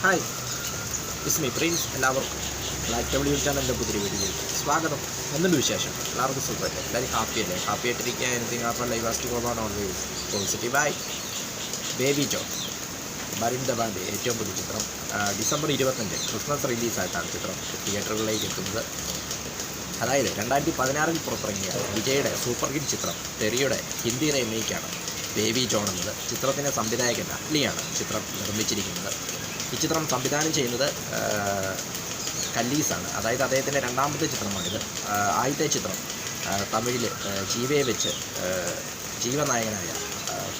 Hi, is me Prince. എല്ലാവർക്കും black W ചാനലിൻ്റെ പുതിയ വീഡിയോയിലേക്ക് സ്വാഗതം. എന്തുണ്ട് വിശേഷം? എല്ലാവർക്കും സുഖമല്ലേ? എല്ലാവരും ഹാപ്പിയല്ലേ? ഹാപ്പി ആയിട്ടിരിക്കുക. Anything happen life has to go on always പോസിറ്റീവായി. ബേബി ജോൺ, വരുൺ ധവാൻ്റെ ഏറ്റവും പുതിയ ചിത്രം ഡിസംബർ 25 ക്രിസ്മസ് റിലീസായിട്ടാണ് ചിത്രം തിയേറ്ററുകളിലേക്ക് എത്തുന്നത്. അതായത് 2016 പുറത്തിറങ്ങിയ വിജയുടെ സൂപ്പർ ഹിറ്റ് ചിത്രം തെറിയുടെ ഹിന്ദി റീമേക്കാണ് ബേബി ജോൺ എന്നത്. ചിത്രത്തിൻ്റെ സംവിധായകൻ അറ്റ്ലിയാണ് ചിത്രം നിർമ്മിച്ചിരിക്കുന്നത്. ഈ ചിത്രം സംവിധാനം ചെയ്യുന്നത് കല്ലീസാണ്. അതായത് അദ്ദേഹത്തിൻ്റെ രണ്ടാമത്തെ ചിത്രമാണിത്. ആദ്യത്തെ ചിത്രം തമിഴിൽ ജീവയെ വെച്ച് ജീവനായകനായ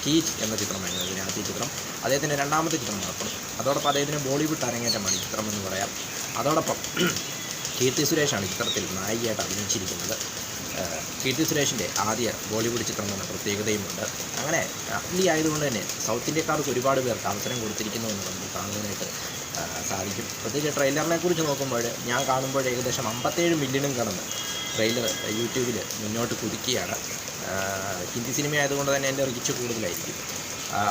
കീച്ച് എന്ന ചിത്രമായിരുന്നു അതിൻ്റെ ആദ്യ ചിത്രം. അദ്ദേഹത്തിൻ്റെ രണ്ടാമത്തെ ചിത്രമാണ്. അതോടൊപ്പം അദ്ദേഹത്തിന് ബോളിവുഡ് അരങ്ങേറ്റമാണ് ഈ ചിത്രം എന്ന് പറയാം. അതോടൊപ്പം കീർത്തി സുരേഷാണ് ചിത്രത്തിൽ നായികയായിട്ട് അഭിനയിച്ചിരിക്കുന്നത്. കീർത്തി സുരേഷിൻ്റെ ആദ്യ ബോളിവുഡ് ചിത്രം എന്ന പ്രത്യേകതയുമുണ്ട്. അങ്ങനെ അറ്റ്ലി ആയതുകൊണ്ട് തന്നെ സൗത്ത് ഇന്ത്യക്കാർക്ക് ഒരുപാട് പേർക്ക് അവസരം കൊടുത്തിരിക്കുന്നു എന്ന് നമുക്ക് കാണുവാനായിട്ട് സാധിക്കും. പ്രത്യേകിച്ച് ട്രെയിലറിനെ കുറിച്ച് നോക്കുമ്പോൾ ഞാൻ കാണുമ്പോൾ ഏകദേശം 57 മില്യണും കടന്ന് ട്രെയിലർ യൂട്യൂബിൽ മുന്നോട്ട് കുതിക്കുകയാണ്. ഹിന്ദി സിനിമ ആയതുകൊണ്ട് തന്നെ എൻ്റെ റീച്ച് കൂടുതലായിരിക്കും.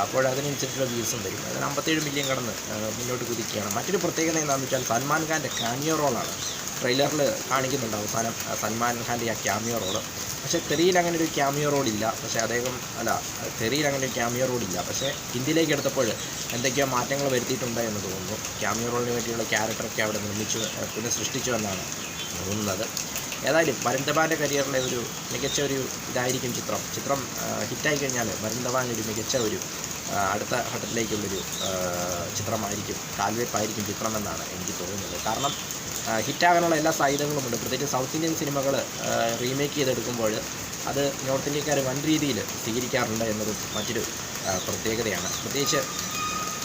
അപ്പോൾ അതിനനുസരിച്ചുള്ള വ്യൂസും വരും. അതിന് 57 മില്യൺ കടന്ന് മുന്നോട്ട് കുതിക്കുകയാണ്. മറ്റൊരു പ്രത്യേകത എന്താണെന്ന് വെച്ചാൽ സൽമാൻ ഖാൻ്റെ ക്യാമിയോ റോളാണ് ട്രെയിലറിൽ കാണിക്കുന്നുണ്ട്. അവസാനം സൽമാൻ ഖാൻ്റെ ആ ക്യാമിയോ റോള്. പക്ഷേ തെറിയിൽ അങ്ങനെ ഒരു ക്യാമിയോ റോളില്ല. പക്ഷേ തെറിയിൽ അങ്ങനെ ഒരു ക്യാമിയോ റോളില്ല. പക്ഷേ ഹിന്ദിയിലേക്ക് എടുത്തപ്പോൾ എന്തൊക്കെയോ മാറ്റങ്ങൾ വരുത്തിയിട്ടുണ്ട് എന്ന് തോന്നുന്നു. ക്യാമിയോ റോളിന് വേണ്ടിയുള്ള ക്യാരക്ടറൊക്കെ അവിടെ പിന്നെ സൃഷ്ടിച്ചു എന്നാണ് തോന്നുന്നത്. ഏതായാലും വരുൺ ധവാൻ്റെ കരിയറിലെ ഒരു മികച്ച ഒരു ഇതായിരിക്കും ചിത്രം ഹിറ്റായി കഴിഞ്ഞാൽ വരുൺ ധവാൻ ഒരു മികച്ച ഒരു അടുത്ത ഘട്ടത്തിലേക്കുള്ളൊരു ചിത്രമായിരിക്കും, കാൽവെപ്പായിരിക്കും ചിത്രമെന്നാണ് എനിക്ക് തോന്നുന്നത്. കാരണം ഹിറ്റാകാനുള്ള എല്ലാ സാധ്യതകളുമുണ്ട്. പ്രത്യേകിച്ച് സൗത്ത് ഇന്ത്യൻ സിനിമകൾ റീമേക്ക് ചെയ്തെടുക്കുമ്പോൾ അത് നോർത്ത് ഇന്ത്യക്കാർ വൻ രീതിയിൽ സ്വീകരിക്കാറുണ്ട് എന്നതും മറ്റൊരു പ്രത്യേകതയാണ്. പ്രത്യേകിച്ച്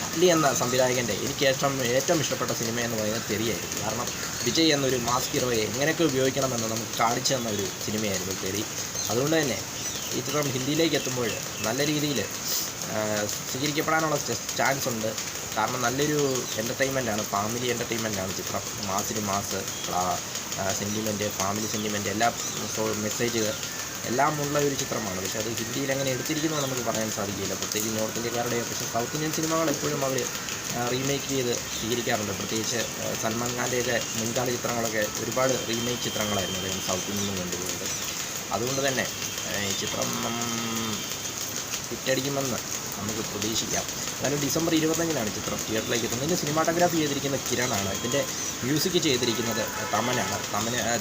അറ്റ്ലി എന്ന സംവിധായകൻ്റെ എനിക്ക് ഏറ്റവും ഇഷ്ടപ്പെട്ട സിനിമ എന്ന് പറയുന്നത് തെറിയായിരുന്നു. കാരണം വിജയ് എന്നൊരു മാസ് ഹീറോയെ എങ്ങനെയൊക്കെ ഉപയോഗിക്കണമെന്ന് നമുക്ക് കാണിച്ചു തന്ന ഒരു സിനിമയായിരുന്നു തെറി. അതുകൊണ്ട് തന്നെ ഈ ചിത്രം ഹിന്ദിയിലേക്ക് എത്തുമ്പോൾ നല്ല രീതിയിൽ സ്വീകരിക്കപ്പെടാനുള്ള ചാൻസ് ഉണ്ട്. കാരണം നല്ലൊരു എൻ്റർടൈൻമെൻറ്റാണ്, ഫാമിലി എൻ്റർടൈൻമെൻറ്റാണ് ചിത്രം. മാസിന് മാസ്, സെൻറ്റിമെൻറ്റ്, ഫാമിലി സെൻറ്റിമെൻറ്റ്, എല്ലാ മെസ്സേജ് എല്ലാം ഉള്ള ഒരു ചിത്രമാണ്. പക്ഷേ അത് ഹിന്ദിയിൽ അങ്ങനെ എടുത്തിരിക്കുന്നു നമുക്ക് പറയാൻ സാധിക്കില്ല. പ്രത്യേകിച്ച് നോർത്ത് ഇന്ത്യക്കാരുടെ. പക്ഷേ സൗത്ത് ഇന്ത്യൻ സിനിമകൾ എപ്പോഴും അവർ റീമേക്ക് ചെയ്ത് സ്വീകരിക്കാറുണ്ട്. പ്രത്യേകിച്ച് സൽമാൻ ഖാൻ്റെയൊക്കെ മുൻകാല ചിത്രങ്ങളൊക്കെ ഒരുപാട് റീമേക്ക് ചിത്രങ്ങളായിരുന്നു അദ്ദേഹം സൗത്ത് ഇന്ത്യയിൽ കൊണ്ടുപോയത്. അതുകൊണ്ട് തന്നെ ഈ ചിത്രം ഹിറ്റടിക്കുമെന്ന് നമുക്ക് പ്രതീക്ഷിക്കാം. എന്നാലും ഡിസംബർ 25 ചിത്രം തിയേറ്ററിലേക്ക് എത്തുന്നത്. ഇതിൻ്റെ സിനിമാറ്റോഗ്രാഫി ചെയ്തിരിക്കുന്ന കിരണാണ്. ഇതിൻ്റെ മ്യൂസിക് ചെയ്തിരിക്കുന്നത് തമനാണ്.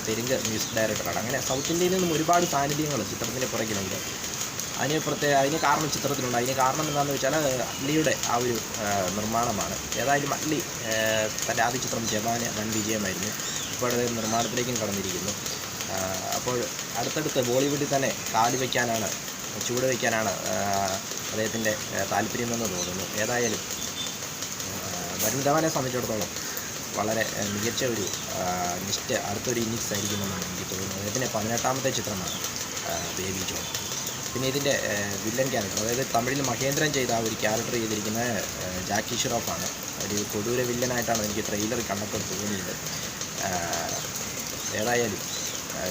തെലുങ്ക് മ്യൂസിക് ഡയറക്ടറാണ്. അങ്ങനെ സൗത്ത് ഇന്ത്യയിൽ നിന്നും ഒരുപാട് സാന്നിധ്യങ്ങൾ ചിത്രത്തിൻ്റെ പുറകിലുണ്ട്. അതിന് കാരണം ചിത്രത്തിലുണ്ട്. അതിന് കാരണം എന്താണെന്ന് വെച്ചാൽ അറ്റ്ലിയുടെ ആ ഒരു നിർമ്മാണമാണ്. ഏതായാലും അറ്റ്ലി തൻ്റെ ആദ്യ ചിത്രം ജവാന് വൻ വിജയമായിരുന്നു. ഇപ്പോൾ അത് നിർമ്മാണത്തിലേക്കും കടന്നിരിക്കുന്നു. അപ്പോൾ അടുത്തടുത്ത് ബോളിവുഡിൽ തന്നെ ചുവട് വയ്ക്കാനാണ് അദ്ദേഹത്തിൻ്റെ താല്പര്യമെന്ന് തോന്നുന്നു. ഏതായാലും വരുൺ ധവാനെ സംബന്ധിച്ചിടത്തോളം വളരെ മികച്ച ഒരു അടുത്തൊരു ഇന്നിങ്സ് ആയിരിക്കുമെന്നാണ് എനിക്ക് തോന്നുന്നത്. അദ്ദേഹത്തിൻ്റെ 18ാമത്തെ ചിത്രമാണ് ബേബി ജോൺ. പിന്നെ ഇതിൻ്റെ വില്ലൻ ക്യാരക്ടർ, അതായത് തമിഴിൽ മഹേന്ദ്രൻ ചെയ്ത ആ ഒരു ക്യാരക്ടർ ചെയ്തിരിക്കുന്ന ജാക്കി ഷ്രോഫാണ്. ഒരു കൊടൂര വില്ലനായിട്ടാണ് എനിക്ക് ട്രെയിലർ കണ്ടപ്പോൾ തോന്നിയത്. ഏതായാലും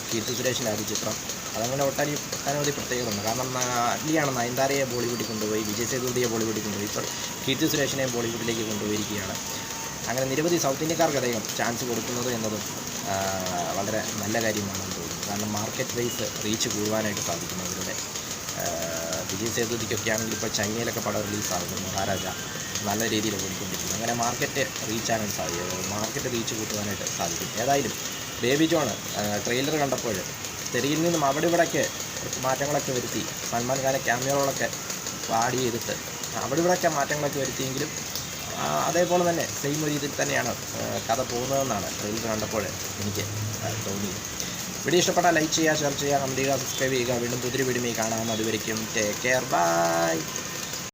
കീർത്തി സുരേഷിൻ്റെ ആദ്യ ചിത്രം അതങ്ങനെ ഒട്ടനവധി പ്രത്യേകതയുണ്ട്. കാരണം അറ്റ്ലിയാണ് നയൻതാരയെ ബോളിവുഡിൽ കൊണ്ടുപോയി, വിജയ് സേതുപതിയെ ബോളിവുഡിൽ കൊണ്ടുപോയി, ഇപ്പോൾ കീർത്തി സുരേഷിനെ ബോളിവുഡിലേക്ക് കൊണ്ടുപോയിരിക്കുകയാണ്. അങ്ങനെ നിരവധി സൗത്ത് ഇന്ത്യക്കാർക്ക് അദ്ദേഹം ചാൻസ് കൊടുക്കുന്നത് എന്നതും വളരെ നല്ല കാര്യമാണെന്ന് തോന്നുന്നു. കാരണം മാർക്കറ്റ് വൈസ് റീച്ച് കൂടുവാനായിട്ട് സാധിക്കുന്നു അവരുടെ. വിജയ് സേതുപതിക്കൊക്കെ ആണെങ്കിൽ ഇപ്പോൾ ചൈനയിലൊക്കെ പടം റിലീസാകുന്നു. മഹാരാജ നല്ല രീതിയിൽ ഓടിക്കൊണ്ടിരിക്കുന്നു. അങ്ങനെ മാർക്കറ്റ് റീച്ചാകാൻ സാധിക്കും, മാർക്കറ്റ് റീച്ച് കൂട്ടുവാനായിട്ട് സാധിക്കും. ഏതായാലും ബേബി ജോൺ ട്രെയിലർ കണ്ടപ്പോൾ തെറിയിൽ നിന്നും അവിടെ ഇവിടെയൊക്കെ മാറ്റങ്ങളൊക്കെ വരുത്തി, സൽമാൻ ഖാനെ ക്യാമിയോകളൊക്കെ ആഡ് ചെയ്തിട്ട് അവിടെ ഇവിടെയൊക്കെ മാറ്റങ്ങളൊക്കെ വരുത്തിയെങ്കിലും അതേപോലെ തന്നെ സെയിം ഒരു ഇതിൽ തന്നെയാണ് കഥ പോകുന്നതെന്നാണ് ട്രെയിലർ കണ്ടപ്പോൾ എനിക്ക് തോന്നിയത്. വീഡിയോ ഇഷ്ടപ്പെട്ടാൽ ലൈക്ക് ചെയ്യുക, ഷെയർ ചെയ്യുക, കമൻറ്റ് ചെയ്യുക, സബ്സ്ക്രൈബ് ചെയ്യുക. വീണ്ടും പുതിയൊരു വീഡിയോയിൽ കാണാം. അതുവരയ്ക്കും ടേക്ക് കെയർ, ബൈ.